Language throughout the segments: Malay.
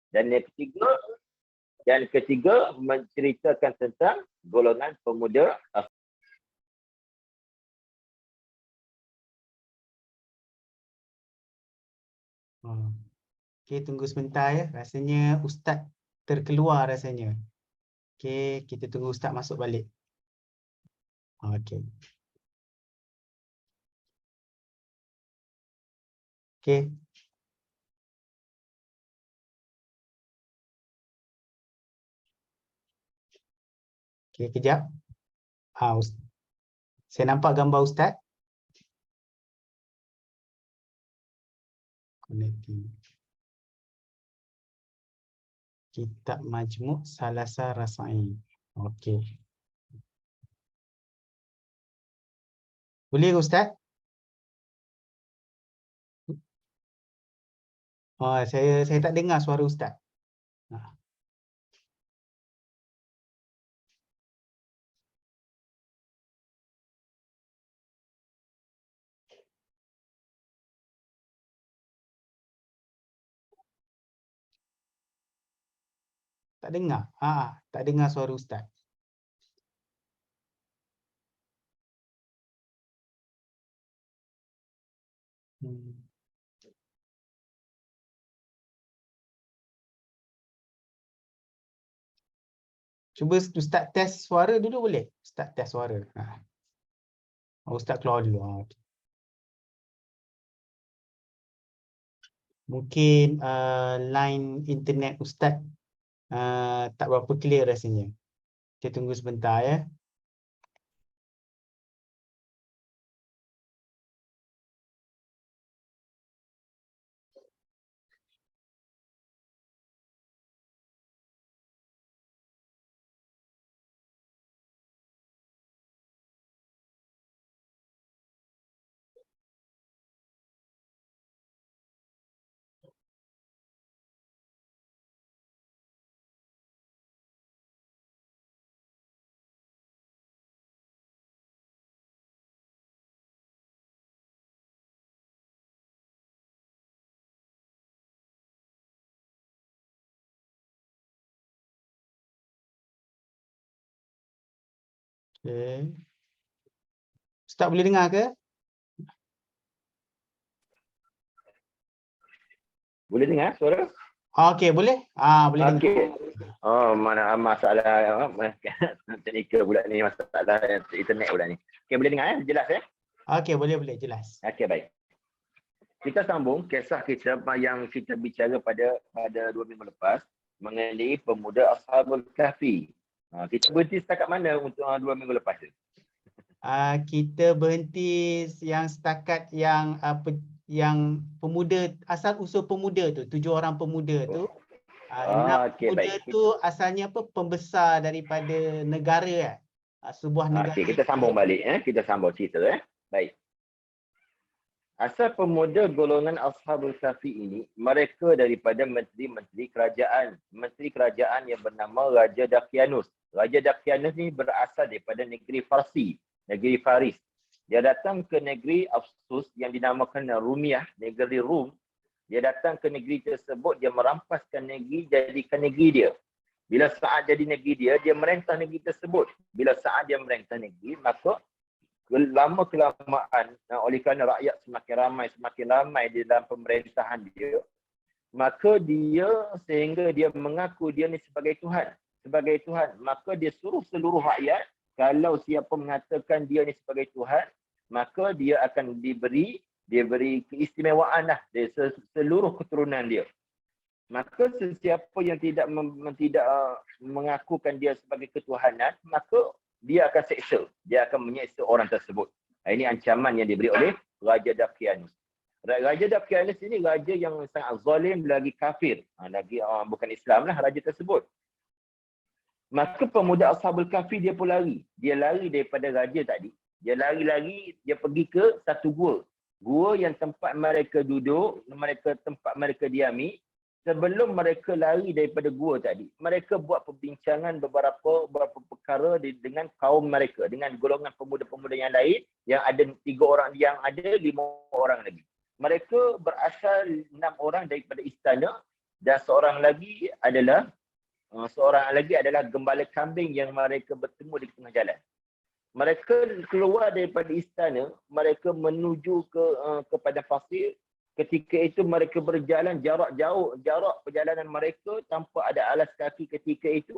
Dan yang ketiga menceritakan tentang golongan pemuda Okey, tunggu sebentar ya. Rasanya Ustaz terkeluar rasanya. Okey, kita tunggu Ustaz masuk balik. Okey. Okey. Okey, kejap. Saya nampak gambar Ustaz. Connecting. Kitab Majmu' Salasa Rasa'i. Okey. Boleh ke Ustaz? Saya tak dengar suara Ustaz. Tak dengar. Tak dengar suara Ustaz. Cuba Ustaz test suara dulu boleh? Ustaz test suara. Ustaz keluar dulu. Mungkin line internet Ustaz tak berapa clear rasanya. Kita tunggu sebentar ya. Okay. Ustaz boleh dengar ke? boleh dengar suara? Okey, boleh? Boleh dengar. Okey. Oh, mana masalah teknikal pula ni, masalah internet pula ni. Okey, boleh dengar jelas ya? Okey, boleh jelas. Okey, baik. Kita sambung kisah kita yang kita bicara pada 2 minggu lepas mengenai pemuda Ashabul Kahfi. Kita berhenti setakat mana untuk 2 minggu lepas tu? Kita berhenti yang setakat yang pemuda, asal usul pemuda tu, 7 orang pemuda tu. 6 Okey, pemuda baik. tu asalnya pembesar daripada negara sebuah negara. Okey, kita sambung balik kita sambung cerita Baik. Asal pemuda golongan Ashabul Kahfi ini, mereka daripada menteri kerajaan yang bernama Raja Dakianus. Raja Dakianus ni berasal daripada negeri Farsi, negeri Faris. Dia datang ke negeri Afsus yang dinamakan Rumiyah, negeri Rum. Dia datang ke negeri tersebut, dia merampaskan negeri, jadikan negeri dia. Bila saat jadi negeri dia merentah negeri tersebut. Bila saat dia merentah negeri, maka lama-kelamaan oleh kerana rakyat semakin ramai di dalam pemerintahan dia, maka sehingga dia mengaku dia ni sebagai Tuhan, maka dia suruh seluruh rakyat, kalau siapa mengatakan dia ni sebagai Tuhan, maka dia akan diberi keistimewaan dari seluruh keturunan dia. Maka sesiapa yang tidak mengakukan dia sebagai ketuhanan, maka dia akan seksa. Dia akan menyeksa orang tersebut. Ini ancaman yang diberi oleh Raja Dakianus. Raja Dakianus ini raja yang sangat zalim lagi kafir. Bukan Islam lah raja tersebut. Maka pemuda Ashabul Kahfi dia pun lari. Dia lari daripada raja tadi. Dia lari-lari, dia pergi ke satu gua. Gua yang tempat mereka duduk, tempat mereka diami. Sebelum mereka lari daripada gua tadi, mereka buat perbincangan beberapa perkara dengan kaum mereka, dengan golongan pemuda-pemuda yang lain, yang ada 3 orang, yang ada 5 orang lagi. Mereka berasal 6 orang daripada istana, dan seorang lagi adalah gembala kambing yang mereka bertemu di tengah jalan. Mereka keluar daripada istana, mereka menuju kepada pasir. Ketika itu mereka berjalan jarak jauh, jarak perjalanan mereka tanpa ada alas kaki ketika itu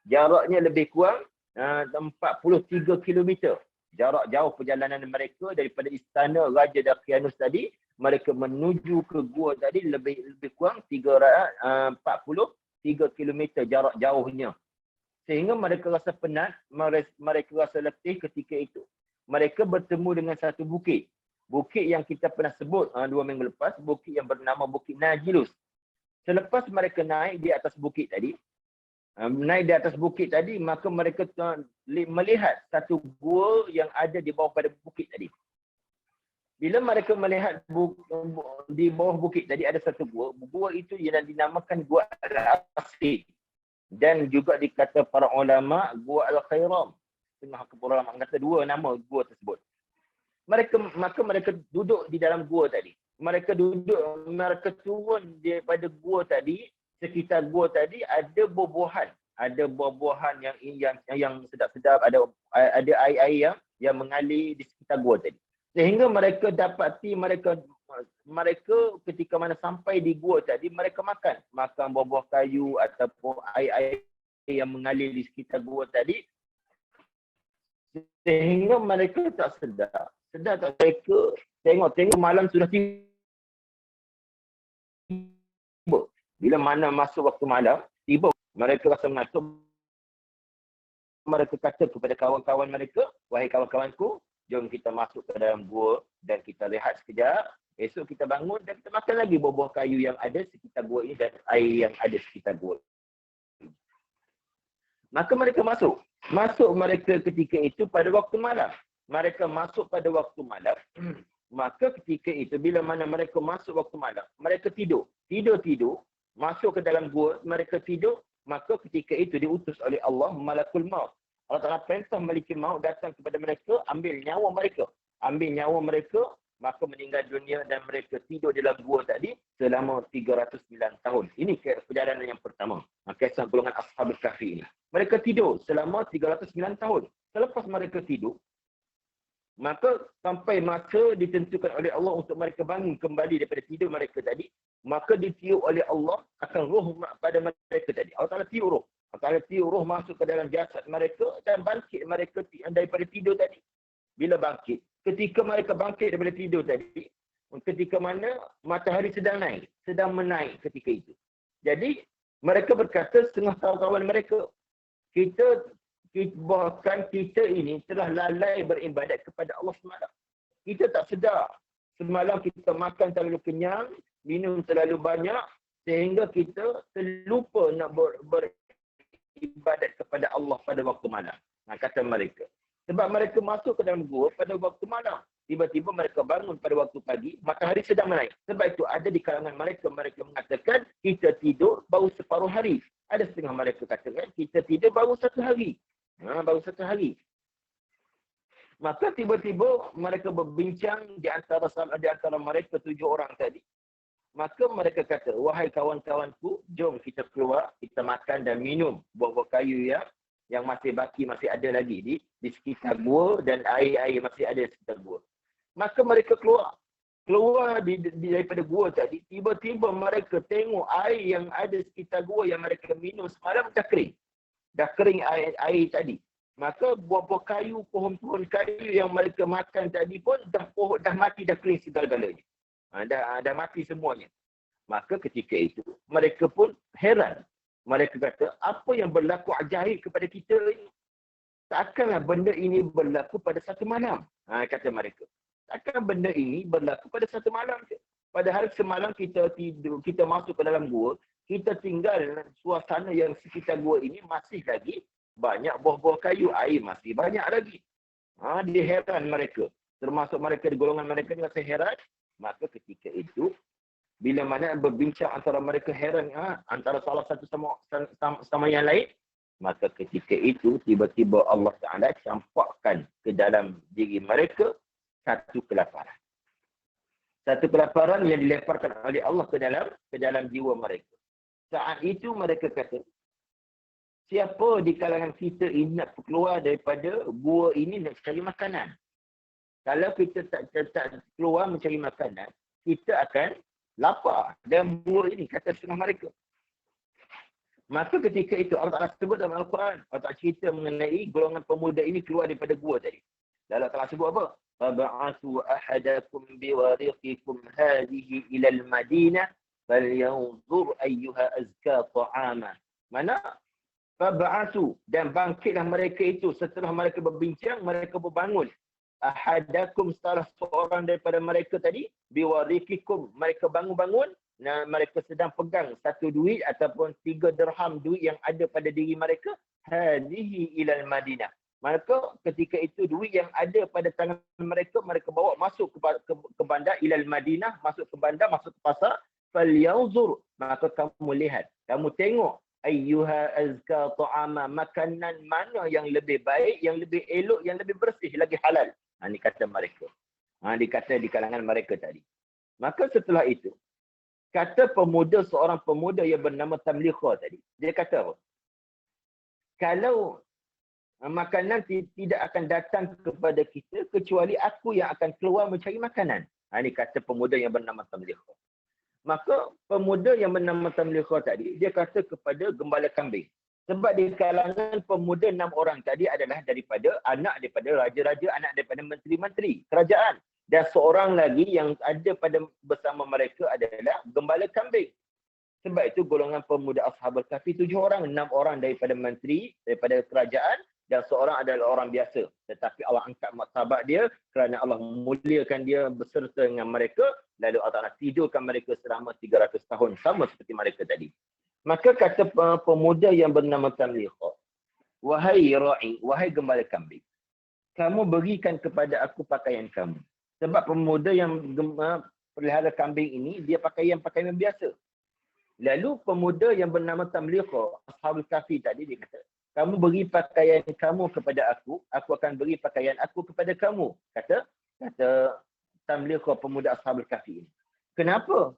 jaraknya lebih kurang 43 km. Jarak jauh perjalanan mereka daripada istana Raja Dakianus tadi, mereka menuju ke gua tadi lebih kurang 43 km jarak jauhnya. Sehingga mereka rasa penat, mereka rasa letih ketika itu. Mereka bertemu dengan satu bukit. Bukit yang kita pernah sebut 2 minggu lepas, bukit yang bernama Bukit Najilus. Selepas mereka naik di atas bukit tadi, maka mereka melihat satu gua yang ada di bawah pada bukit tadi. Bila mereka melihat di bawah bukit tadi ada satu gua, gua itu yang dinamakan Gua Al-Asri. Dan juga dikata para ulama Gua Al-Khairam. Tengah ulama kata dua nama gua tersebut. Maka mereka duduk di dalam gua tadi. Mereka turun daripada gua tadi, sekitar gua tadi ada buah-buahan. Ada buah-buahan yang sedap-sedap, ada air-air yang mengalir di sekitar gua tadi. Sehingga mereka dapati mereka ketika mana sampai di gua tadi, mereka makan buah-buah kayu ataupun air-air yang mengalir di sekitar gua tadi. Sehingga mereka tak sedar tak mereka tengok malam sudah tiba. Bila mana masuk waktu malam, tiba mereka rasa mengantuk. Mereka kata kepada kawan-kawan mereka, wahai kawan-kawanku, jom kita masuk ke dalam gua dan kita rehat sekejap. Esok kita bangun dan kita makan lagi buah-buah kayu yang ada sekitar gua ini dan air yang ada sekitar gua. Maka mereka masuk mereka ketika itu pada waktu malam. Mereka masuk pada waktu malam. Maka ketika itu bila mana mereka masuk waktu malam, mereka tidur, masuk ke dalam gua, mereka tidur. Maka ketika itu diutus oleh Allah Malakul Maut. Allah Ta'ala perintah Malikul Maut datang kepada mereka, ambil nyawa mereka, maka meninggal dunia dan mereka tidur dalam gua tadi selama 309 tahun. Ini perjalanan yang pertama. Kisah golongan Ashabul Kahfi ini. Mereka tidur selama 309 tahun. Selepas mereka tidur, maka sampai masa ditentukan oleh Allah untuk mereka bangun kembali daripada tidur mereka tadi, maka ditiup oleh Allah akan roh pada mereka tadi. Allah Ta'ala tiup roh. Allah Ta'ala tiup roh masuk ke dalam jasad mereka dan bangkit mereka daripada tidur tadi. Bila bangkit, ketika mereka bangkit daripada tidur tadi, ketika mana matahari sedang menaik ketika itu. Jadi, mereka berkata setengah kawan-kawan mereka, bahkan kita ini telah lalai beribadat kepada Allah semalam. Kita tak sedar. Semalam kita makan terlalu kenyang, minum terlalu banyak, sehingga kita terlupa nak beribadat kepada Allah pada waktu malam. Kata mereka. Sebab mereka masuk ke dalam gua pada waktu malam. Tiba-tiba mereka bangun pada waktu pagi, matahari sedang menaik. Sebab itu ada di kalangan mereka mengatakan, kita tidur baru separuh hari. Ada setengah mereka katakan, kita tidur baru satu hari. Baru satu hari. Maka tiba-tiba mereka berbincang di antara mereka 7 orang tadi. Maka mereka kata, wahai kawan-kawanku, jom kita keluar, kita makan dan minum buah-buah kayu yang masih ada lagi di sekitar gua dan air-air masih ada di sekitar gua. Maka mereka keluar daripada gua tadi, tiba-tiba mereka tengok air yang ada sekitar gua yang mereka minum semalam dah kering air tadi. Maka buah-buah kayu, pohon-pohon kayu yang mereka makan tadi pun dah mati, dah kering segala-galanya. Dah mati semuanya. Maka ketika itu mereka pun heran. Mereka kata, apa yang berlaku ajaib kepada kita ini? Takkanlah benda ini berlaku pada satu malam. Kata mereka. Takkan benda ini berlaku pada satu malam ke? Padahal semalam kita tidur, kita masuk ke dalam gua, kita tinggal suasana yang sekitar gua ini masih lagi banyak buah-buah kayu, air masih banyak lagi. Dia heran mereka. Termasuk mereka di golongan mereka yang rasa heran. Maka ketika itu, bila mana berbincang antara mereka heran, antara salah satu sama yang lain, maka ketika itu tiba-tiba Allah Ta'ala campakkan ke dalam diri mereka satu kelaparan. Satu kelaparan yang dilemparkan oleh Allah ke dalam jiwa mereka. Saat itu mereka kata, siapa di kalangan kita ini nak keluar daripada gua ini nak cari makanan? Kalau kita tak keluar mencari makanan, kita akan lapar dan gua ini, kata setengah mereka. Maka ketika itu Allah Ta'ala sebut dalam Al-Quran, Allah Ta'ala cerita mengenai golongan pemuda ini keluar daripada gua tadi. Dan Allah Ta'ala sebut apa? فَبَعَثُوا أَحَدَكُمْ بِوَرِقِكُمْ هَذِهِ إِلَى الْمَدِينَةِ فَلْيَنْظُرْ أَيُّهَا أَزْكَى طَعَامًا. Mana? فَبَعَثُوا, dan bangkitlah mereka itu setelah mereka berbincang, mereka berbangun. Ahadakum, salah seorang daripada mereka tadi, biwarikikum, mereka bangun-bangun, nah, mereka sedang pegang satu duit ataupun 3 dirham duit yang ada pada diri mereka, hadhihi ilal Madinah. Maka ketika itu duit yang ada pada tangan mereka, mereka bawa masuk ke bandar ilal Madinah, masuk ke bandar, masuk ke pasar, falyanzur, maka kamu lihat, kamu tengok, ayyuha azka ta'ama, makanan mana yang lebih baik, yang lebih elok, yang lebih bersih, lagi halal. Ini kata mereka. Dikata di kalangan mereka tadi. Maka setelah itu, kata seorang pemuda yang bernama Tamliqa tadi. Dia kata apa? Kalau makanan tidak akan datang kepada kita kecuali aku yang akan keluar mencari makanan. Ini kata pemuda yang bernama Tamliqa. Maka pemuda yang bernama Tamliqa tadi, dia kata kepada gembala kambing. Sebab di kalangan pemuda 6 orang tadi adalah anak daripada raja-raja, anak daripada menteri-menteri kerajaan. Dan seorang lagi yang ada bersama mereka adalah gembala kambing. Sebab itu golongan pemuda Ashabul Kahfi 7 orang, 6 orang daripada menteri, daripada kerajaan, dan seorang adalah orang biasa. Tetapi Allah angkat martabat dia kerana Allah muliakan dia beserta dengan mereka, lalu Allah Ta'ala tidurkan mereka selama 300 tahun, sama seperti mereka tadi. Maka kata pemuda yang bernama Tamliqa, wahai ra'i, wahai gembala kambing, kamu berikan kepada aku pakaian kamu. Sebab pemuda yang pelihara kambing ini, dia pakaian biasa. Lalu pemuda yang bernama Tamliqa, Ashabul Kahfi tadi, dia kata, kamu beri pakaian kamu kepada aku akan beri pakaian aku kepada kamu. Kata Tamliqa, pemuda Ashabul Kahfi ini. Kenapa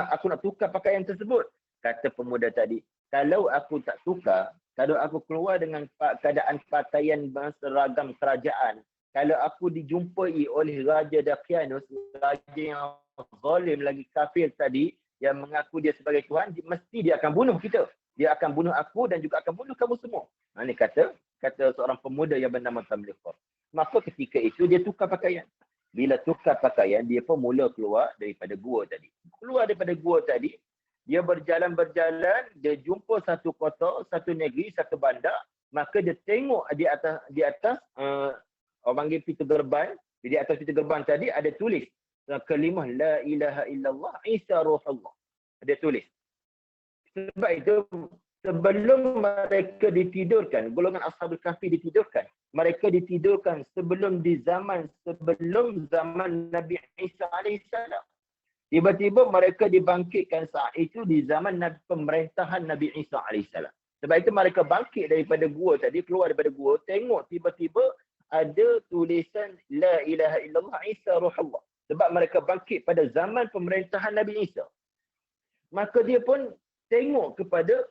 aku nak tukar pakaian tersebut? Kata pemuda tadi, kalau aku tak tukar, kalau aku keluar dengan keadaan pakaian seragam kerajaan, kalau aku dijumpai oleh Raja Dakianus, raja yang zalim lagi kafir tadi, yang mengaku dia sebagai Tuhan, mesti dia akan bunuh kita. Dia akan bunuh aku dan juga akan bunuh kamu semua. Ini kata seorang pemuda yang bernama Tamliqa. Maka ketika itu dia tukar pakaian. Bila tukar pakaian, dia pun mula keluar daripada gua tadi. Keluar daripada gua tadi, dia berjalan-berjalan, dia jumpa satu kota, satu negeri, satu bandar. Maka dia tengok di atas orang panggil pintu gerbang. Di atas pintu gerbang tadi ada tulis kalimah la ilaha illallah Isa ruhullah. Dia tulis. Sebab itu sebelum mereka ditidurkan, golongan Ashabul Kahfi ditidurkan. Mereka ditidurkan sebelum zaman Nabi Isa alaihissalam. Tiba-tiba mereka dibangkitkan saat itu di zaman pemerintahan Nabi Isa alaihissalam. Sebab itu mereka bangkit daripada gua tadi, keluar daripada gua, tengok tiba-tiba ada tulisan la ilaha illallah Isa ruhullah. Sebab mereka bangkit pada zaman pemerintahan Nabi Isa. Maka dia pun tengok kepada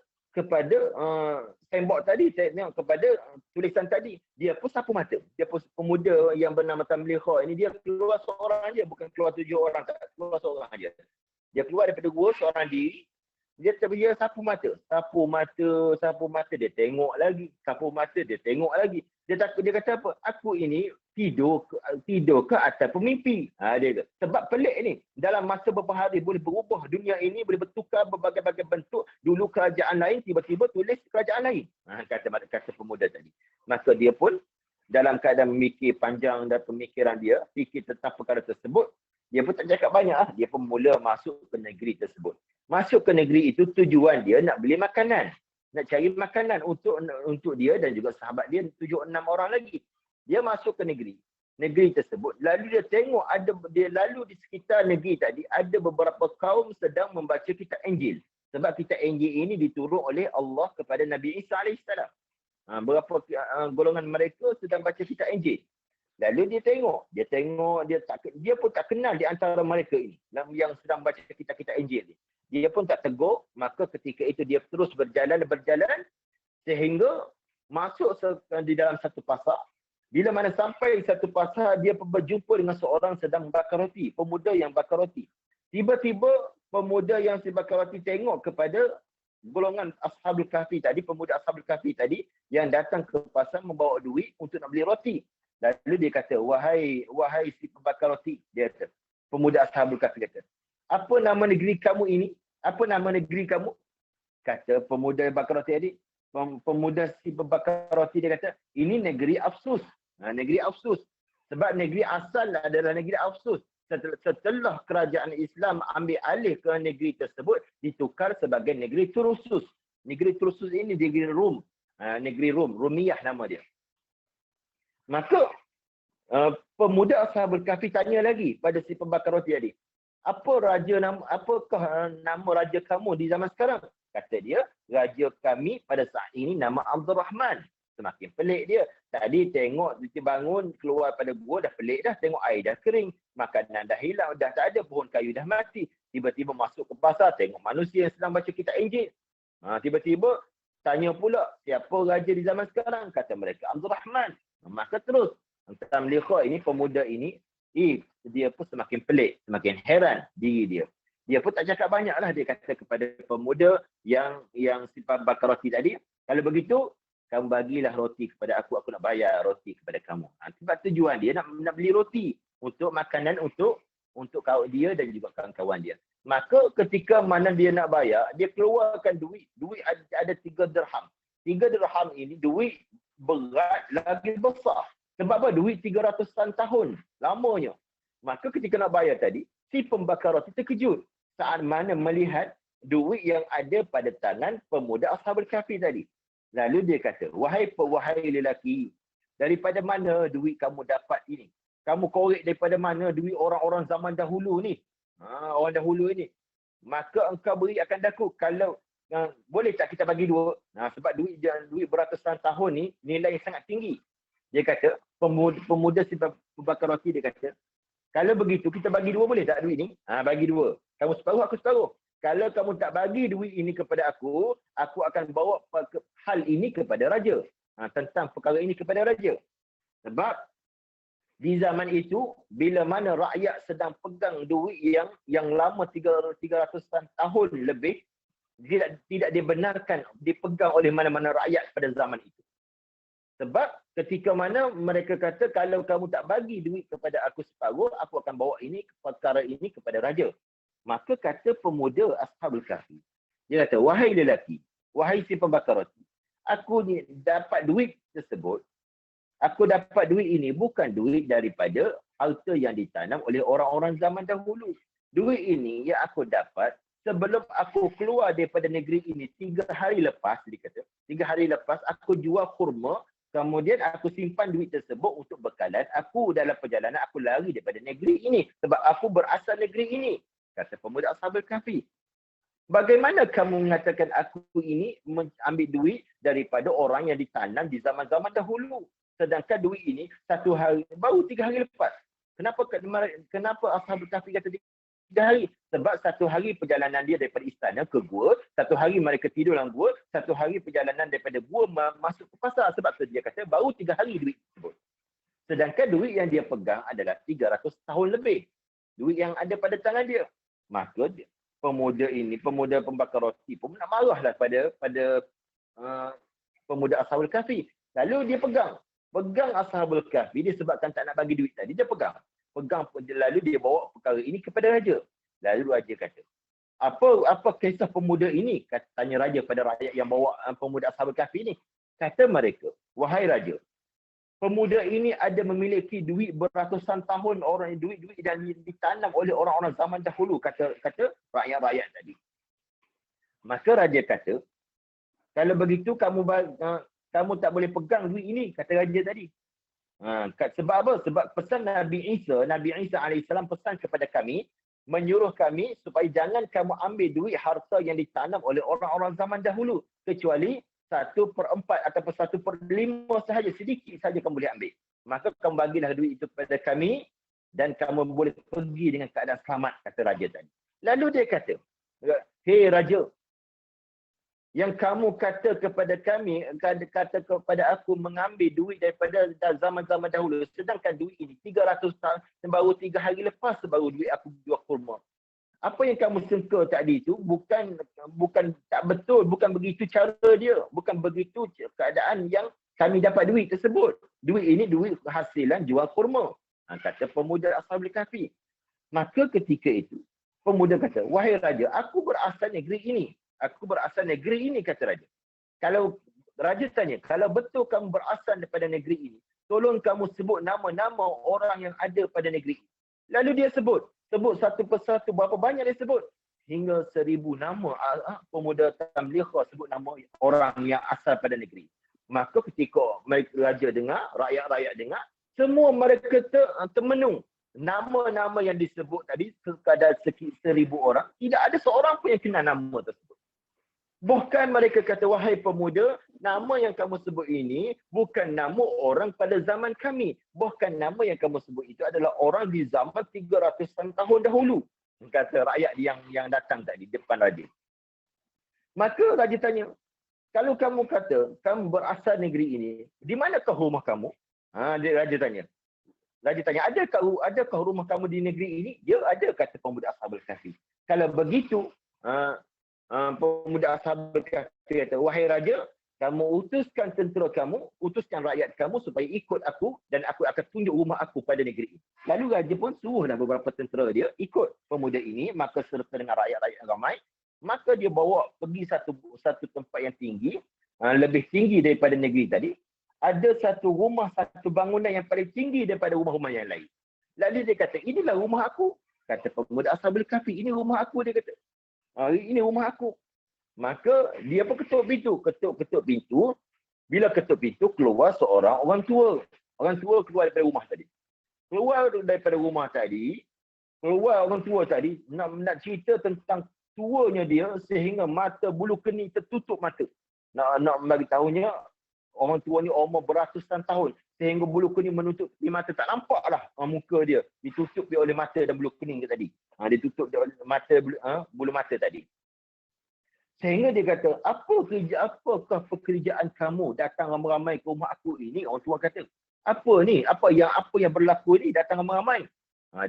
tembok tadi, tengok kepada tulisan tadi. Dia pun sapu mata. Dia pun pemuda yang bernama Tamliqa ini, dia keluar seorang aja, bukan keluar 7 orang, tak keluar seorang aja. Dia keluar daripada gua seorang diri. Dia sapu mata, dia tengok lagi, sapu mata, dia tengok lagi. Dia kata apa? Aku ini tidur ke atas pemimpi. Dia kata. Sebab pelik ni. Dalam masa beberapa hari boleh berubah. Dunia ini boleh bertukar berbagai-bagai bentuk. Dulu kerajaan lain, tiba-tiba tulis kerajaan lain. Kata pemuda tadi. Maka dia pun dalam keadaan memikir panjang dan pemikiran dia, fikir tentang perkara tersebut, dia pun tak cakap banyak. Dia pun mula masuk ke negeri tersebut. Masuk ke negeri itu tujuan dia nak beli makanan. Nak cari makanan untuk dia dan juga sahabat dia 7-6 orang lagi. Dia masuk ke negeri tersebut. Lalu dia tengok dia lalu di sekitar negeri tadi ada beberapa kaum sedang membaca kitab Injil. Sebab kitab Injil ini diturun oleh Allah kepada Nabi Isa alaihissalam. Beberapa golongan mereka sedang baca kitab Injil. Lalu dia tengok, dia pun tak kenal di antara mereka ini yang sedang baca kitab-kitab Injil ni. dia pun tak tegur, maka ketika itu dia terus berjalan sehingga masuk di dalam satu pasar. Bila mana sampai satu pasar, dia berjumpa dengan seorang sedang bakar roti, pemuda yang bakar roti. Tiba-tiba pemuda yang si bakar roti tengok kepada golongan Ashabul Kahfi tadi, pemuda Ashabul Kahfi tadi yang datang ke pasar membawa duit untuk nak beli roti. Lalu dia kata, wahai si pembakar roti, dia kata, pemuda Ashabul Kahfi kata, apa nama negeri kamu ini? Apa nama negeri kamu? Kata pemuda bakar roti tadi, pemuda si pembakar roti dia kata, ini negeri Afsus. Negeri Afsus. Sebab negeri asal adalah negeri Afsus. Setelah kerajaan Islam ambil alih ke negeri tersebut, ditukar sebagai negeri Tursus. Negeri Tursus ini negeri Rum. Negeri Rum, Rumiyah nama dia. Maka pemuda Ashabul Kahfi tanya lagi pada si pembakar roti tadi, apakah nama raja kamu di zaman sekarang? Kata dia, raja kami pada saat ini nama Abdul Rahman. Semakin pelik dia. Tadi tengok dia bangun keluar pada gua dah pelik dah, tengok air dah kering, makanan dah hilang, dah tak ada, pohon kayu dah mati. Tiba-tiba masuk ke pasar, tengok manusia yang sedang baca kitab Injil. Tiba-tiba tanya pula, siapa raja di zaman sekarang? Kata mereka Abdul Rahman. Maka terus entah melihat ini pemuda ini, dia pun semakin pelik, semakin heran diri dia. Dia pun tak cakap banyaklah, dia kata kepada pemuda yang simpan bakar roti tadi, kalau begitu kamu bagilah roti kepada aku nak bayar roti kepada kamu. Sebab tujuan dia nak beli roti untuk makanan untuk dia dan juga kawan-kawan dia. Maka ketika mana dia nak bayar, dia keluarkan duit. Duit ada 3 dirham. 3 dirham ini duit berat lagi besar. Sebab apa? Duit 300-an tahun lamanya. Maka ketika nak bayar tadi, si pembakar roti terkejut saat mana melihat duit yang ada pada tangan pemuda Ashabul Kahfi tadi. Lalu dia kata, wahai lelaki, daripada mana duit kamu dapat ini? Kamu korek daripada mana duit orang-orang zaman dahulu ni? Orang dahulu ini. Maka engkau beri akan daku. Kalau boleh tak kita bagi 2? Sebab duit beratusan tahun ni nilai sangat tinggi. Dia kata, pemuda si pembakar roti dia kata, kalau begitu kita bagi 2 boleh tak duit ni? Bagi 2. Kamu separuh, aku separuh. Kalau kamu tak bagi duit ini kepada aku akan bawa hal ini kepada raja. Tentang perkara ini kepada raja. Sebab di zaman itu, bila mana rakyat sedang pegang duit yang lama 300-an tahun lebih, tidak dibenarkan dipegang oleh mana-mana rakyat pada zaman itu. Sebab ketika mana mereka kata, kalau kamu tak bagi duit kepada aku separuh, aku akan bawa perkara ini kepada raja. Maka kata pemuda Ashabul Kahfi, dia kata, wahai lelaki, wahai si pembakar roti, aku ni dapat duit tersebut, aku dapat duit ini bukan duit daripada harta yang ditanam oleh orang-orang zaman dahulu. Duit ini yang aku dapat sebelum aku keluar daripada negeri ini 3 hari lepas, dia kata, 3 hari lepas aku jual kurma, kemudian aku simpan duit tersebut untuk bekalan aku dalam perjalanan aku lari daripada negeri ini sebab aku berasal negeri ini. Kata pemuda Ashabul Kahfi, bagaimana kamu mengatakan aku ini mengambil duit daripada orang yang ditanam di zaman-zaman dahulu? Sedangkan duit ini 1 hari, baru 3 hari lepas. Kenapa Ashabul Kahfi kata 3 hari? Sebab 1 hari perjalanan dia daripada istana ke gua, 1 hari mereka tidur dalam gua, 1 hari perjalanan daripada gua masuk ke pasar. Sebab tu dia kata baru 3 hari duit tersebut. Sedangkan duit yang dia pegang adalah 300 tahun lebih. Duit yang ada pada tangan dia. Maka pemuda pembakar roti pun nak marahlah pada pemuda Ashabul Kahfi. Lalu dia pegang Ashabul Kahfi disebabkan tak nak bagi duit tadi, dia pegang, lalu dia bawa perkara ini kepada raja. Lalu raja kata, apa kisah pemuda ini? Tanya raja pada rakyat yang bawa pemuda Ashabul Kahfi ini. Kata mereka, wahai raja, pemuda ini ada memiliki duit beratusan tahun, duit yang ditanam oleh orang-orang zaman dahulu, kata rakyat-rakyat tadi. Maka raja kata, kalau begitu kamu tak boleh pegang duit ini, kata raja tadi. Sebab apa? Sebab pesan Nabi Isa AS pesan kepada kami, menyuruh kami supaya jangan kamu ambil duit harta yang ditanam oleh orang-orang zaman dahulu, kecuali 1/4 ataupun 1/5 sahaja, sedikit sahaja kamu boleh ambil. Maka kamu bagilah duit itu kepada kami dan kamu boleh pergi dengan keadaan selamat, kata raja tadi. Lalu dia kata, hei raja, yang kamu kata kepada kami, kata kepada aku mengambil duit daripada zaman-zaman dahulu, sedangkan duit ini 300 tahun, baru 3 hari lepas baru duit aku jual kurma. Apa yang kamu sangka tadi itu bukan tak betul, bukan begitu cara dia, bukan begitu keadaan yang kami dapat duit tersebut. Duit ini duit hasilan jual kurma. Kata pemuda Ashabul Kahfi. Maka ketika itu pemuda kata, wahai raja, aku berasal negeri ini. Aku berasal negeri ini, kata raja. Kalau raja tanya, kalau betul kamu berasal daripada negeri ini, tolong kamu sebut nama-nama orang yang ada pada negeri ini. Lalu dia sebut satu persatu, berapa banyak dia sebut? Hingga 1000 nama. Pemuda Tamliha sebut nama orang yang asal pada negeri. Maka ketika raja dengar, rakyat-rakyat dengar, semua mereka termenung. Nama-nama yang disebut tadi, sekadar 1000 orang, tidak ada seorang pun yang kenal nama tersebut. Bahkan mereka kata, wahai pemuda, nama yang kamu sebut ini bukan nama orang pada zaman kami. Bahkan nama yang kamu sebut itu adalah orang di zaman 300-an tahun dahulu. Kata rakyat yang datang tadi, depan raja. Maka raja tanya, kalau kamu kata, kamu berasal negeri ini, di manakah rumah kamu? Raja tanya. Raja tanya, adakah rumah kamu di negeri ini? Dia ada, kata pemuda Ashabul Kahfi. Kalau begitu, pemuda Ashabul Kahfi kata, wahai raja, kamu utuskan tentera kamu, utuskan rakyat kamu supaya ikut aku dan aku akan tunjuk rumah aku pada negeri ini. Lalu raja pun suruhlah beberapa tentera dia ikut pemuda ini, maka serta dengan rakyat-rakyat ramai, maka dia bawa pergi satu tempat yang tinggi, lebih tinggi daripada negeri tadi. Ada satu rumah, satu bangunan yang paling tinggi daripada rumah-rumah yang lain. Lalu dia kata, inilah rumah aku. Kata pemuda Ashabul Kahfi, ini rumah aku, dia kata. Ini rumah aku. Maka dia pun ketuk pintu. Bila ketuk pintu, keluar seorang orang tua. Orang tua keluar daripada rumah tadi. Keluar orang tua tadi, nak cerita tentang tuanya dia sehingga mata bulu kening tertutup mata. Nak bagi tahunya, orang tua ni umur beratusan tahun sehingga bulu kening menutup di mata, tak nampak lah muka dia, ditutup dia oleh mata dan bulu kening dia tadi. Ditutup dia oleh mata, bulu mata tadi. Sehingga dia kata, apakah pekerjaan kamu datang ramai-ramai ke rumah aku ini? Orang tua kata, apa ni? Apa yang berlaku ni datang ramai-ramai?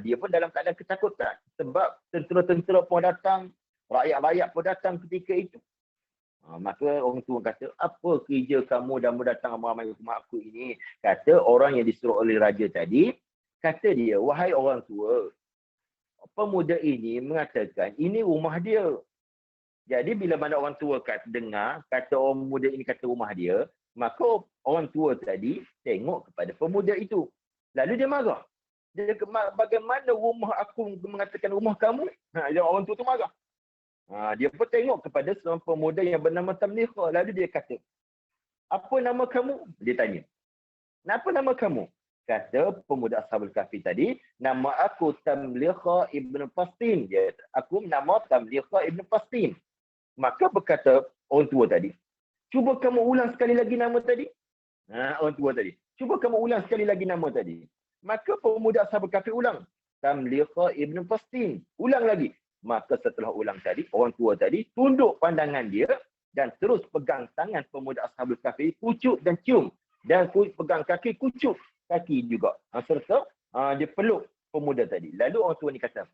Dia pun dalam keadaan ketakutan sebab tentera-tentera pun datang, rakyat-rakyat pun datang ketika itu. Maka orang tua kata, apa kerja kamu dan datang ramai-ramai ke rumah aku ini? Kata orang yang disuruh oleh raja tadi, kata dia, wahai orang tua, pemuda ini mengatakan ini rumah dia. Jadi bila mana orang tua dengar, kata orang muda ini kata rumah dia, maka orang tua tadi tengok kepada pemuda itu. Lalu dia marah. Dia kata, bagaimana rumah aku mengatakan rumah kamu? Orang tua tu marah. Dia pun tengok kepada seorang pemuda yang bernama Tamliha. Lalu dia kata, apa nama kamu? Dia tanya. Apa nama kamu? Kata pemuda Ashabul Kahfi tadi, nama aku Tamliha ibn Fastin. Aku nama Tamliha ibn Fastin. Maka berkata orang tua tadi, cuba kamu ulang sekali lagi nama tadi. Orang tua tadi, cuba kamu ulang sekali lagi nama tadi. Maka pemuda Ashabul Kahfi ulang, Tamliha ibn Fastin. Ulang lagi. Maka setelah ulang tadi, orang tua tadi tunduk pandangan dia dan terus pegang tangan pemuda Ashabul Kahfi, kucuk dan cium. Dan pegang kaki, kucuk kaki juga. Serta dia peluk pemuda tadi. Lalu orang tua ni kata,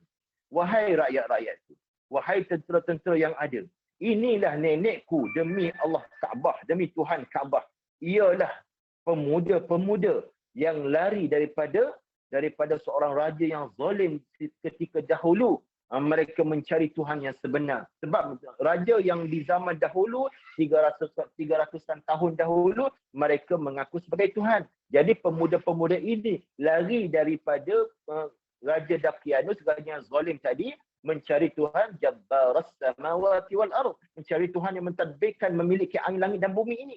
wahai rakyat-rakyatku, wahai tentera-tentera yang ada, inilah nenekku demi Allah Kaabah, demi Tuhan Kaabah. Ialah pemuda-pemuda yang lari daripada seorang raja yang zalim ketika dahulu. Mereka mencari Tuhan yang sebenar. Sebab raja yang di zaman dahulu, 300-an tahun dahulu, mereka mengaku sebagai Tuhan. Jadi pemuda-pemuda ini lari daripada Raja Dakianus, raja yang zalim tadi, mencari Tuhan Jabbaras samawati wal ardh, mencari Tuhan yang mentadbirkan, memiliki langit dan bumi ini.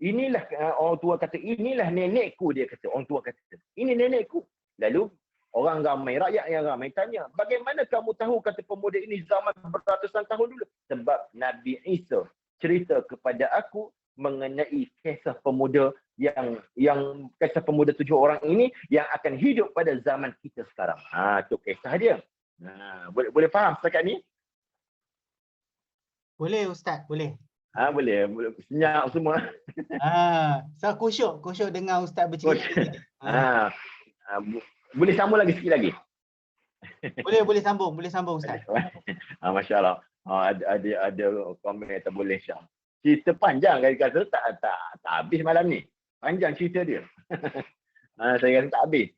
Inilah orang tua kata, inilah nenekku, dia kata. Orang tua kata, ini nenekku. Lalu orang ramai, rakyat yang ramai tanya, bagaimana kamu tahu, kata pemuda ini, zaman beratusan tahun dulu? Sebab Nabi Isa cerita kepada aku mengenai kisah pemuda yang kisah pemuda 7 orang ini yang akan hidup pada zaman kita sekarang. Itu kisah dia. Boleh faham setakat ni? Boleh Ustaz, boleh. Boleh. Senyap semua. So khusyuk dengar Ustaz bercerita tadi. Boleh sambung lagi sikit lagi? Boleh sambung Ustaz. Masya Allah. Ada komen kata boleh Syah. Cerita panjang kata tak habis malam ni. Panjang cerita dia. Saya rasa tak habis.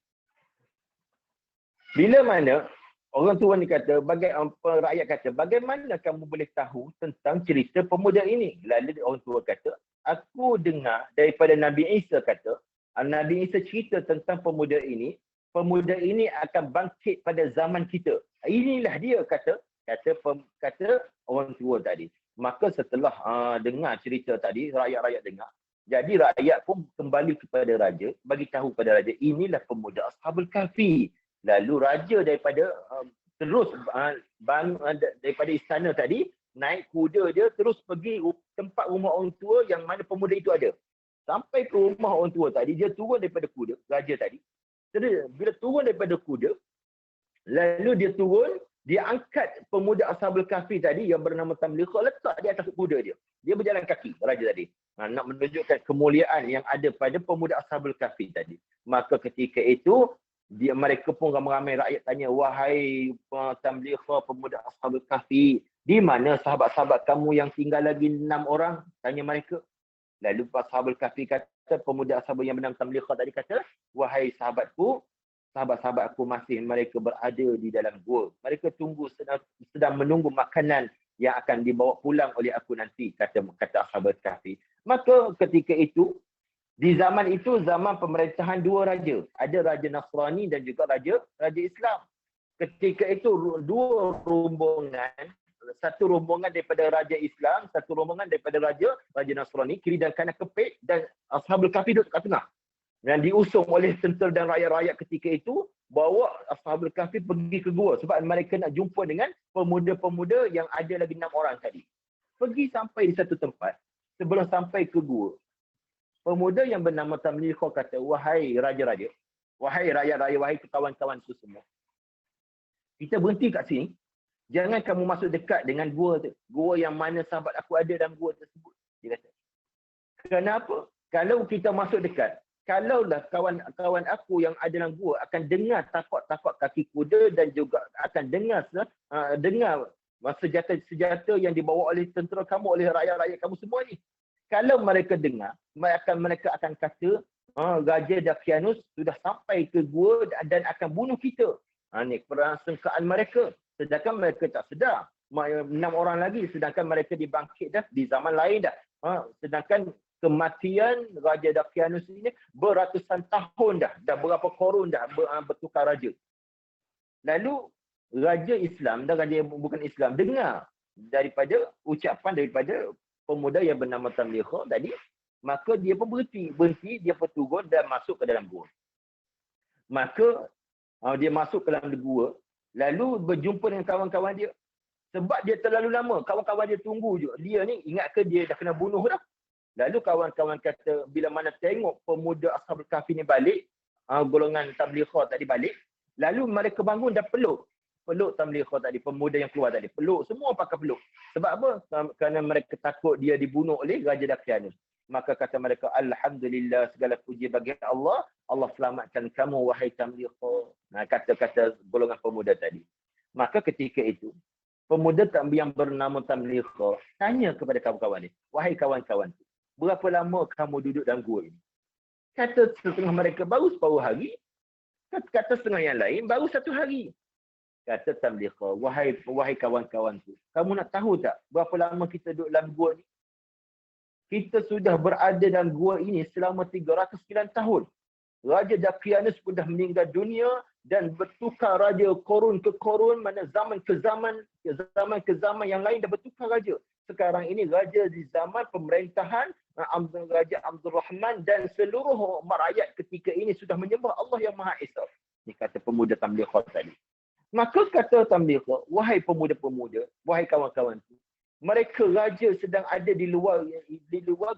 Bila mana orang tua ni kata, rakyat kata, bagaimana kamu boleh tahu tentang cerita pemuda ini? Lalu orang tua kata, aku dengar daripada Nabi Isa kata, Nabi Isa cerita tentang pemuda ini akan bangkit pada zaman kita. Inilah dia kata orang tua tadi. Maka setelah dengar cerita tadi, rakyat-rakyat dengar. Jadi rakyat pun kembali kepada raja, bagi tahu kepada raja, inilah pemuda Ashabul Kahfi. Lalu raja daripada daripada istana tadi, naik kuda dia terus pergi tempat rumah orang tua yang mana pemuda itu ada. Sampai ke rumah orang tua tadi, dia turun daripada kuda, raja tadi. Bila turun daripada kuda, lalu dia angkat pemuda Ashabul Kahfi tadi yang bernama Tamliha, letak di atas kuda dia. Dia berjalan kaki, raja tadi. Nak menunjukkan kemuliaan yang ada pada pemuda Ashabul Kahfi tadi. Maka ketika itu, mereka pun ramai-ramai rakyat tanya, wahai Tamliha, pemuda Ashabul Kahfi, di mana sahabat-sahabat kamu yang tinggal lagi 6 orang? Tanya mereka. Lalu Ashabul Kahfi kata, pemuda Ashabul yang bernama Tamliha tadi kata, wahai sahabat-sahabatku masih mereka berada di dalam gua. Mereka sedang menunggu makanan yang akan dibawa pulang oleh aku nanti, kata Ashabul Kahfi. Maka ketika itu, di zaman itu, zaman pemerintahan dua raja. Ada Raja Nasrani dan juga Raja Islam. Ketika itu, dua rombongan, satu rombongan daripada Raja Islam, satu rombongan daripada Raja Nasrani, kiri dan kanan kepit, dan Ashabul Kahfi duduk kat tengah. Dan diusung oleh tentera dan rakyat-rakyat ketika itu, bawa Ashabul Kahfi pergi ke gua sebab mereka nak jumpa dengan pemuda-pemuda yang ada lagi 6 orang tadi. Pergi sampai di satu tempat, sebelum sampai ke gua, pemuda yang bernama Tamliha kata, wahai raja-raja, wahai rakyat-rakyat, wahai kawan-kawan semua, kita berhenti kat sini. Jangan kamu masuk dekat dengan gua tu. Gua yang mana sahabat aku ada dalam gua tersebut. Dia kata. Kenapa? Kalau kita masuk dekat, kalaulah kawan-kawan aku yang ada dalam gua akan dengar tapak-tapak kaki kuda dan juga akan dengar senjata-senjata yang dibawa oleh tentera kamu, oleh rakyat-rakyat kamu semua ni. Kalau mereka dengar, mereka akan kata, Raja Dakianus sudah sampai ke gua dan akan bunuh kita. Ini persangkaan mereka. Sedangkan mereka tak sedar. 6 orang lagi, sedangkan mereka dibangkit dah di zaman lain dah. Sedangkan kematian Raja Dakianus ini beratusan tahun dah. Dah berapa korun dah bertukar raja. Lalu Raja Islam dan Raja bukan Islam dengar daripada ucapan daripada pemuda yang bernama Tamliha tadi, maka dia pun berhenti, dia pun turun dan masuk ke dalam gua. Maka dia masuk ke dalam gua, lalu berjumpa dengan kawan-kawan dia. Sebab dia terlalu lama, kawan-kawan dia tunggu je. Dia ni ingat ke dia dah kena bunuh dah. Lalu kawan-kawan kata, bila mana tengok pemuda Ashabul Kahfi ni balik, golongan Tamliha tadi balik, lalu mereka bangun dan peluk Tamliha tadi, pemuda yang keluar tadi. Peluk, semua pakai peluk. Sebab apa? Kerana mereka takut dia dibunuh oleh Raja Dakianus. Maka kata mereka, Alhamdulillah, segala puji bagi Allah. Allah selamatkan kamu, wahai Tamliha. Kata-kata golongan pemuda tadi. Maka ketika itu, pemuda yang bernama Tamliha tanya kepada kawan-kawan ni, wahai kawan-kawan, berapa lama kamu duduk dalam gua ini? Kata setengah mereka, baru separuh hari. Kata setengah yang lain, baru 1 hari. Kata Tamliha, wahai kawan-kawan tu, kamu nak tahu tak berapa lama kita duduk dalam gua ni? Kita sudah berada dalam gua ini selama 309 tahun. Raja Dakianus pun dah meninggal dunia dan bertukar raja korun ke korun, mana zaman ke zaman yang lain dah bertukar raja. Sekarang ini raja di zaman pemerintahan Raja Abdul Rahman dan seluruh rakyat ketika ini sudah menyembah Allah yang Maha Esa. Ini kata pemuda Tamliha tadi. Maka kata Tamliha, wahai pemuda-pemuda, wahai kawan-kawan, mereka raja sedang ada di luar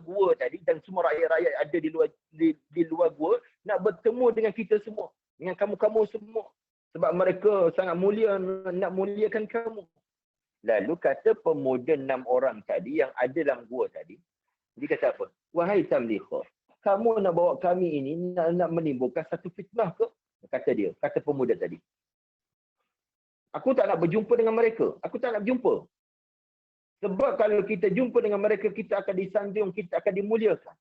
gua tadi dan semua rakyat-rakyat ada di luar gua nak bertemu dengan kita semua, dengan kamu-kamu semua. Sebab mereka sangat mulia, nak muliakan kamu. Lalu kata pemuda 6 orang tadi yang ada dalam gua tadi, dia kata apa? Wahai Tamliha, kamu nak bawa kami ini nak menimbulkan satu fitnah ke? Kata dia, kata pemuda tadi. Aku tak nak berjumpa dengan mereka. Aku tak nak berjumpa. Sebab kalau kita jumpa dengan mereka, kita akan disanjung, kita akan dimuliakan.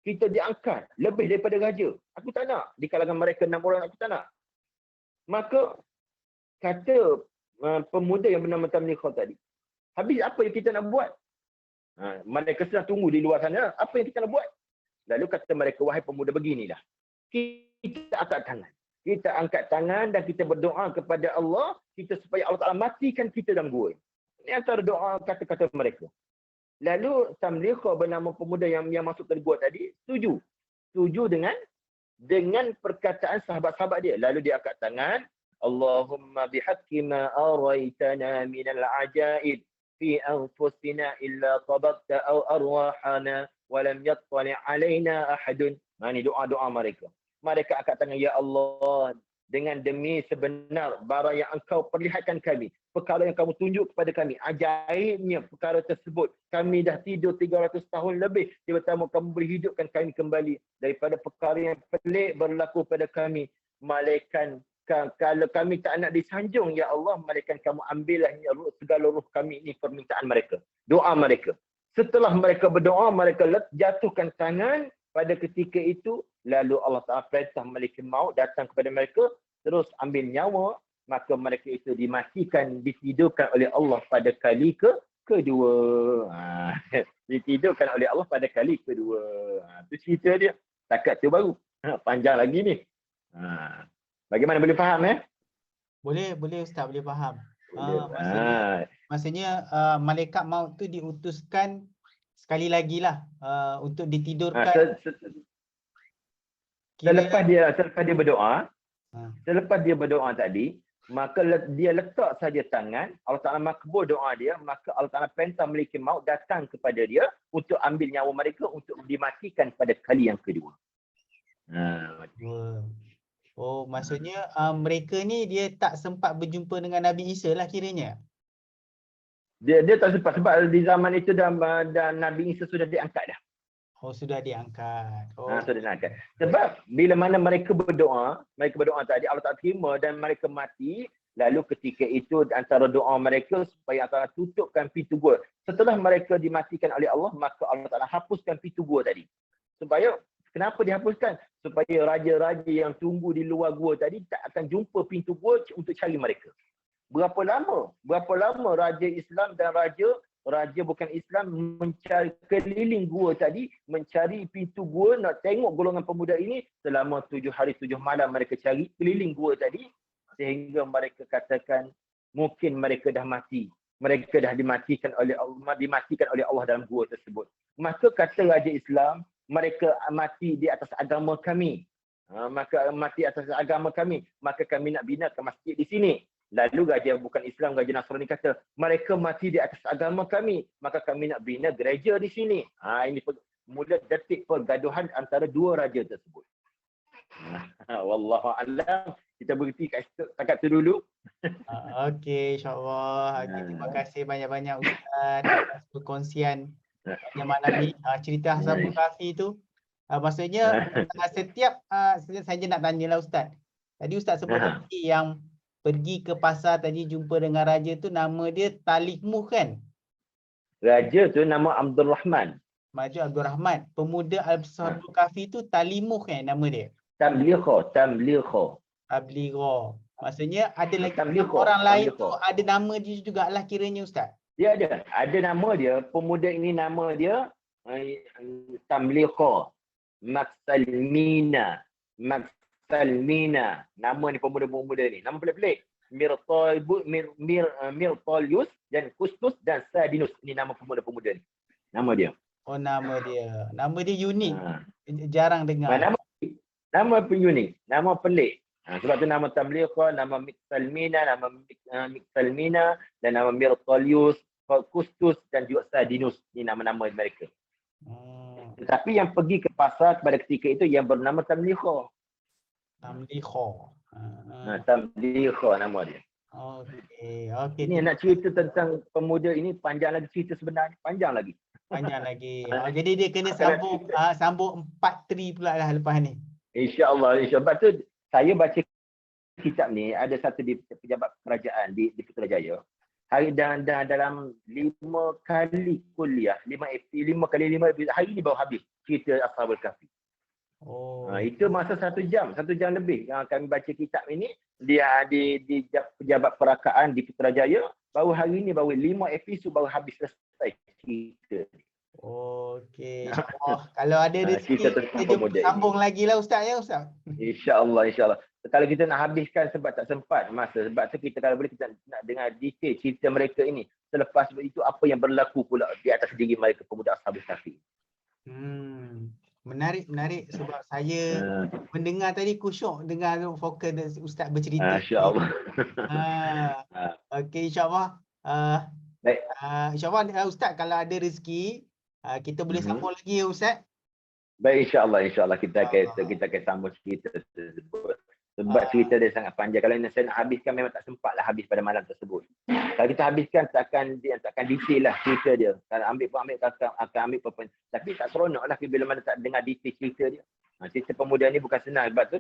Kita diangkat lebih daripada raja. Aku tak nak. Di kalangan mereka 6 orang, aku tak nak. Maka kata pemuda yang bernama Tamliha tadi, habis apa yang kita nak buat? Mereka sedang tunggu di luar sana. Apa yang kita nak buat? Lalu kata mereka, wahai pemuda, beginilah. Kita angkat tangan. Kita angkat tangan dan kita berdoa kepada Allah, kita supaya Allah Ta'ala matikan kita dalam gua. Ini antara doa kata-kata mereka. Lalu Tamliha bernama pemuda yang masuk ke gua tadi, setuju. Setuju dengan perkataan sahabat-sahabat dia. Lalu dia angkat tangan, Allahumma bihaqqi ma araitana minal ajaib fi anfusina illa tabaqta aw arwahana wa lam yattali' alaina ahadun. Ini doa-doa mereka. Mereka angkat tangan, ya Allah, dengan demi sebenar barang yang engkau perlihatkan kami, perkara yang kamu tunjuk kepada kami, ajaibnya perkara tersebut. Kami dah tidur 300 tahun lebih, tiba-tiba kamu boleh hidupkan kami kembali daripada perkara yang pelik berlaku pada kami. Malaikat, kalau kami tak nak disanjung, ya Allah, malaikat kamu ambillah segala ruh kami. Ini permintaan mereka, doa mereka. Setelah mereka berdoa, mereka jatuhkan tangan. Pada ketika itu, lalu Allah Ta'ala perintah malaikat maut datang kepada mereka, terus ambil nyawa, maka mereka itu dimatikan, ditidurkan oleh Allah pada kali kedua. Ditidurkan oleh Allah pada kali kedua. Itu cerita dia. Takat tu baru. Panjang lagi ni. Bagaimana, boleh faham Boleh Ustaz, boleh faham. Boleh. Maksudnya malaikat maut tu diutuskan sekali lagi lah untuk ditidurkan. Selepas dia berdoa, selepas dia berdoa tadi, maka dia letak saja tangan, Allah Ta'ala makbul doa dia, maka Allah Ta'ala perintah malaikat maut datang kepada dia untuk ambil nyawa mereka untuk dimatikan pada kali yang kedua. Oh, maksudnya mereka ni dia tak sempat berjumpa dengan Nabi Isa lah kiranya. Dia tak sempat, sebab di zaman itu dan Nabi Isa sudah diangkat dah. Oh, sudah diangkat. Sudah diangkat. Sebab bila mana mereka berdoa tadi, Allah Ta'ala terima dan mereka mati, lalu ketika itu antara doa mereka supaya Allah Ta'ala tutupkan pintu gua. Setelah mereka dimatikan oleh Allah, maka Allah Ta'ala hapuskan pintu gua tadi. Supaya, kenapa dihapuskan? Supaya raja-raja yang tunggu di luar gua tadi tak akan jumpa pintu gua untuk cari mereka. Berapa lama raja Islam dan raja bukan Islam mencari keliling gua tadi, mencari pintu gua, nak tengok golongan pemuda ini. Selama 7 hari 7 malam mereka cari keliling gua tadi, sehingga mereka katakan mungkin mereka dah mati. Mereka dah dimatikan oleh Allah dalam gua tersebut. Maka kata raja Islam, mereka mati di atas agama kami. Maka kami nak binakan masjid di sini. Lalu raja bukan Islam, raja Nasrani kata, mereka mati di atas agama kami, maka kami nak bina gereja di sini. Ini mula detik pergaduhan antara dua raja tersebut. Wallahu a'lam. Kita berhenti kat tu dulu. Okey, insya-Allah. Terima kasih banyak-banyak Ustaz atas perkongsian yang malam ni. Cerita Ashabul Kahfi tu. Maksudnya setiap saya nak tanyalah Ustaz. Tadi Ustaz sebut tadi yang pergi ke pasar tadi jumpa dengan raja tu, nama dia Talikmuh kan? Raja tu nama Abdul Rahman. Raja Abdul Rahman. Pemuda Ashabul Kahfi tu Talikmuh kan nama dia? Tamliha. Maksudnya ada lagi orang lain tu ada nama dia jugalah kiranya Ustaz? Dia ada. Ada nama dia. Pemuda ini nama dia Tamliha. Maksalmina. Nama ni pemuda-pemuda ni. Nama pelik-pelik. Mirtalius dan Kustus dan Sadinus. Ini nama pemuda-pemuda ni. Nama dia. Oh, nama dia. Nama dia unik. Jarang dengar. Nama unik. Nama pelik. Sebab tu nama Tamliha, nama Miksalmina dan nama Mirtalius, Kustus dan juga Sadinus. Ini nama-nama mereka. Tetapi yang pergi ke pasar pada ketika itu yang bernama Tamliha. Tamliha. Tamliha nama dia. Okey, okey, Ini nak cerita tentang pemuda ini panjang lagi cerita sebenarnya, panjang lagi. panjang lagi. Jadi dia kena Kalau sambung sambung 4 tri pula lah lepas ni. InsyaAllah. Sebab tu saya baca kitab ni, ada satu di pejabat kerajaan di Putrajaya. Hari dan dalam 5 kali kuliah, 5 kali 5 episod, hari ni baru habis cerita Ashabul Kahfi. Oh. Itu masa 1 jam lebih kami baca kitab ini dia di pejabat perakaan di Putrajaya. Baru hari ni baru 5 episod baru habis selesai cerita. Okey, insya-Allah. Kalau ada rezeki kita jumpa sambung lagi lah Ustaz ya Ustaz. InsyaAllah, insyaAllah. Kalau kita nak habiskan sebab tak sempat masa, sebab tu kita kalau boleh kita nak dengar detail cerita mereka ini. Selepas itu apa yang berlaku pula di atas diri mereka pemuda Ashabul Kahfi. Menarik sebab saya mendengar tadi kusyuk dengar fokus Ustaz bercerita. Masya-Allah. Okey, insya-Allah. Baik. InsyaAllah Ustaz kalau ada rezeki kita boleh sambung lagi ya Ustaz. Baik, insyaAllah kita akan sambung cerita tersebut. Sebab cerita dia sangat panjang. Kalau saya nak habiskan memang tak sempatlah habis pada malam tersebut. Kalau kita habiskan takkan detail lah cerita dia. Kalau akan ambil poin. Tapi tak seronok lah bila mana tak dengar detail cerita dia. Cerita pemuda ni bukan senang. Sebab tu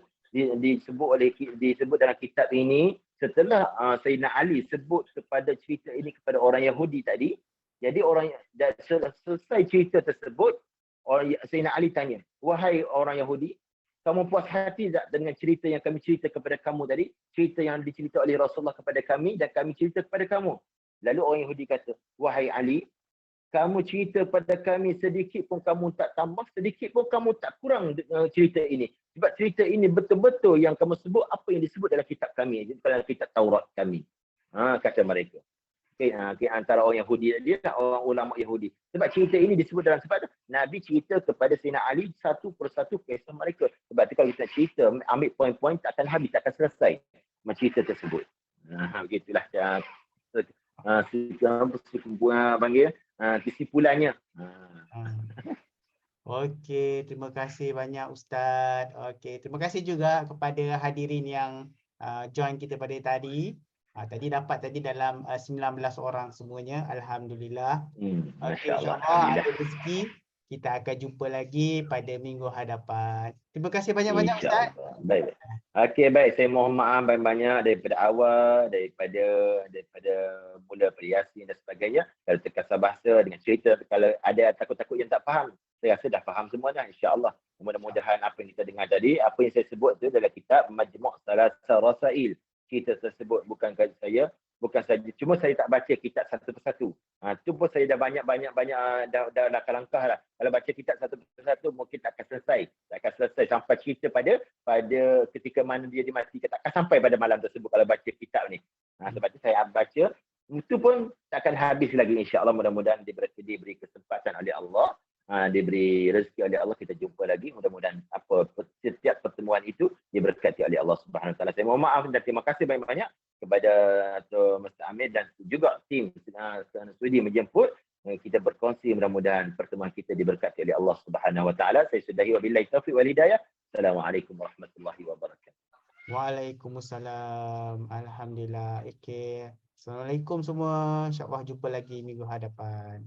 disebut dalam kitab ini setelah Sayyidina Ali sebut kepada cerita ini kepada orang Yahudi tadi. Jadi selesai cerita tersebut, Sayyidina Ali tanya, wahai orang Yahudi, kamu puas hati tak dengan cerita yang kami cerita kepada kamu tadi? Cerita yang dicerita oleh Rasulullah kepada kami dan kami cerita kepada kamu. Lalu orang Yahudi kata, wahai Ali, kamu cerita pada kami sedikit pun kamu tak tambah, sedikit pun kamu tak kurang cerita ini. Sebab cerita ini betul-betul yang kamu sebut apa yang disebut dalam kitab kami, dalam kitab Taurat kami. Kata mereka. Antara orang Yahudi dia orang ulama Yahudi. Sebab cerita ini disebut dalam sebab Nabi cerita kepada Sayyidina Ali satu persatu kisah mereka. Sebab tu kalau kita cerita ambil poin-poin tak akan habis, tak akan selesai cerita tersebut. Begitulah panggil kesimpulannya. Okey, terima kasih banyak Ustaz. Okey, terima kasih juga kepada hadirin yang join kita pada tadi. Tadi dapat dalam 19 orang semuanya. Alhamdulillah. Okey, insya-Allah ada rezeki kita akan jumpa lagi pada minggu hadapan. Terima kasih banyak-banyak Ustaz. Baik. Okey, baik. Saya mohon maaf banyak-banyak daripada awal, daripada mula Yasin dan sebagainya. Kalau terkasar bahasa dengan cerita, kalau ada takut-takut yang tak faham, saya rasa dah faham semua dah, insya-Allah. Mudah-mudahan apa yang kita dengar tadi, apa yang saya sebut tu dalam kitab Majmu' Salasa Rasail. Cerita tersebut bukan saja, cuma saya tak baca kitab satu persatu. Tu pun saya dah banyak dah langkah lah. Kalau baca kitab satu persatu mungkin tak akan selesai sampai cerita pada ketika mana dia dimatikan, tak akan sampai pada malam tersebut kalau baca kitab ni. Sebab tu saya baca, itu pun tak akan habis lagi, insya-Allah. Mudah-mudahan diberi kesempatan oleh Allah, diberi rezeki oleh Allah, kita jumpa lagi. Mudah-mudahan setiap pertemuan itu diberkati oleh Allah Subhanahu Wa Taala. Saya mohon maaf dan terima kasih banyak-banyak kepada Mr. Amir dan juga tim sudi menjemput. Kita berkongsi, mudah-mudahan pertemuan kita diberkati oleh Allah Subhanahu Wa Taala. Saya sudahi, wabillahi taufiq wal hidayah. Assalamualaikum warahmatullahi wabarakatuh. Waalaikumsalam. Alhamdulillah. Okey. Assalamualaikum semua. InsyaAllah jumpa lagi minggu hadapan.